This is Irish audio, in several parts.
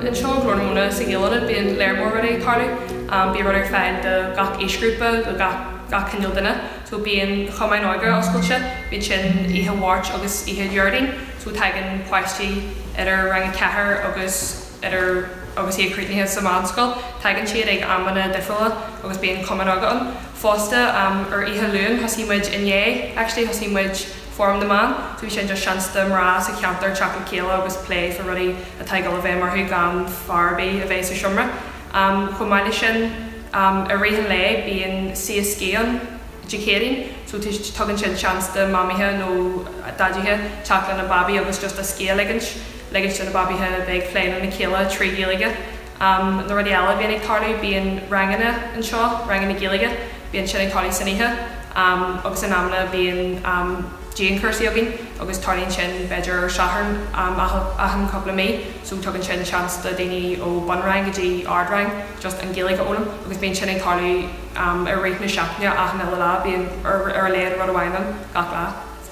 in seo glór na Móna sa Gaeilge bíonn léirmór rud é tarlú, bí rud ar fáil de gach éisgrúpa go gach cinneal duine, so bíonn chumáin áige oscailte, bíonn sin ihe bhairt agus ihe dheardaing, so taigeann páistí idir rang ceathar agus éagraíochta sa máscail, taigeann siad ag ammanna difriúla agus bíonn cumann agat. Feirste ar ihe luúin thosaímuid inné, actually thosaímuid form the man, so bhí sin just seansta mrá sa cheantar teach céile agus play for rudaí atá go bheith marthú gan farbí a bheith sa siomra. Chun maiile sin a rihan le bíonn sios céann educating, so tugann sin seansta mamithe nó dadaithe teach na babi agus just a scéal leigint sin na babithe bheith pléin na céile trí Gaeilge. Na rudí eile bíonn ag tarlú bíonn ranganna an seo, ranganna Gaeilge, bíonn sin ag tarlú san ihe, agus an amna bíonn Jean Crúthaíodh agus tarlíonn sin beidir seathar ahan coppla mí, so tugann sin seansta daoine ó bunrang go dtí ardrang just an Gaeilge ólam, agus bíonn sin ag tarlú ar réit na seachne ahan eile lá bíonn ar léad rud amháinan gach lá.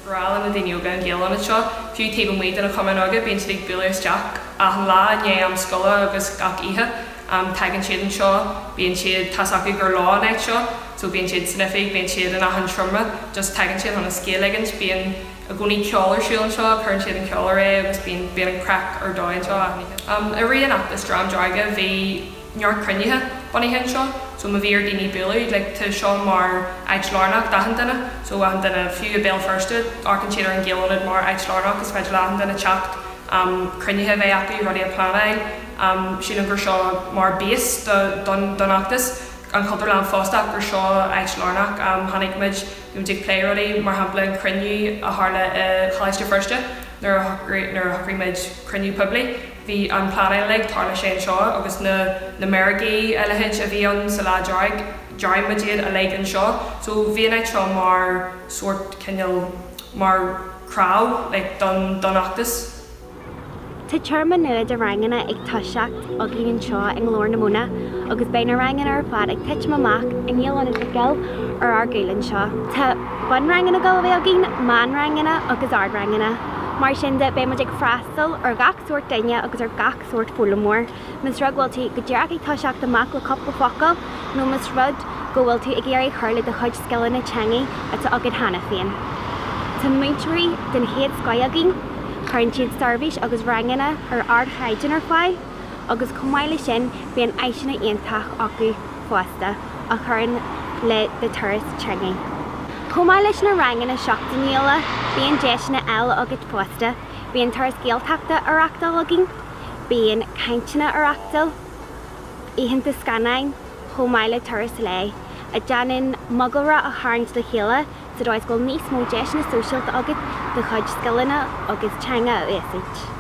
Béal na daoine óga an Gaeil an seo, fiú taobh muid in a cumann aga bíonn siad ag bualas deach ahan lá inné am scola agus gach ihe, taigeann siad an seo, bíonn siad tasacha gur lá an ag seo, so bíonn siad snifig, bíonn siad an ahan trumra, just taigeann siad an a scéal leigint, bíonn a gcónaí ceollar siúil an seo, chuann siad an ceollar é, agus bíonn an crack ar dóin seo a rianachtas drám draige bhí neart cruinithe bunithe an seo, so ma bhí ar daoine bualadh le tá seo mar eagsúla dahan duine, so ahan duine fiú a Béal Feirste, arcann siad ar an Gaeilge mar eagsúla agus féidir leathan duine teacht cruinithe bheith acu rudaí a plánaí, sin an gur seo mar bíos donachtas, an cultúr lean fásteach gur seo eagsúla tháinig muid ag play rudaí mar hampla an cruinniú a tharla Feirste Feirste, nar thugraí muid cruinniú publi. Bhí an plánaí le tarla sé an seo agus na margaí eilehéid a bhí an sa lá dearg muid a le an seo, so bhíon ag seo mar sort cinneal mar crowd le donachtas. Tá tearman nua de ranganna ag tuiseacht agaí an seo an Glór na Móna, agus beidh na ranganna ar fad ag tuit amach an nGael nGael ar Gaeil an seo. Tá bun ranganna go bheith agin, man ranganna agus ard ranganna. Mar sin de be ag freastal ar gach suirt daine agus ar gach suirt fólamór. Mas rud bhfuil tú go dearach ag tuiseacht amach le coppa focail, nó mas rud go bhfuil tú ag éagraíocht le do chuid scileann na teangaí atá agad hana féin. Tá muinteoirí den héad scoil agin, chuann siad starbhís agus ranganna ar ard chreideann ar fáil, agus cumáile sin bíonn éiseanna iontach acu Feirste a churann le de turas teangaí. Cumáile leis na ranganna seachtaíola, bíonn deisina eile agad Feirste, bíonn turas géalteachta ar eachtal agin, bíonn cainteanna ar eachtal, ítheanta scannain, cumáile turas le, a deanann mogalra a tharint le chéile, so dóis go níos mó deisina sosiálta agad do chuid scileanna agus teanga a éasaid.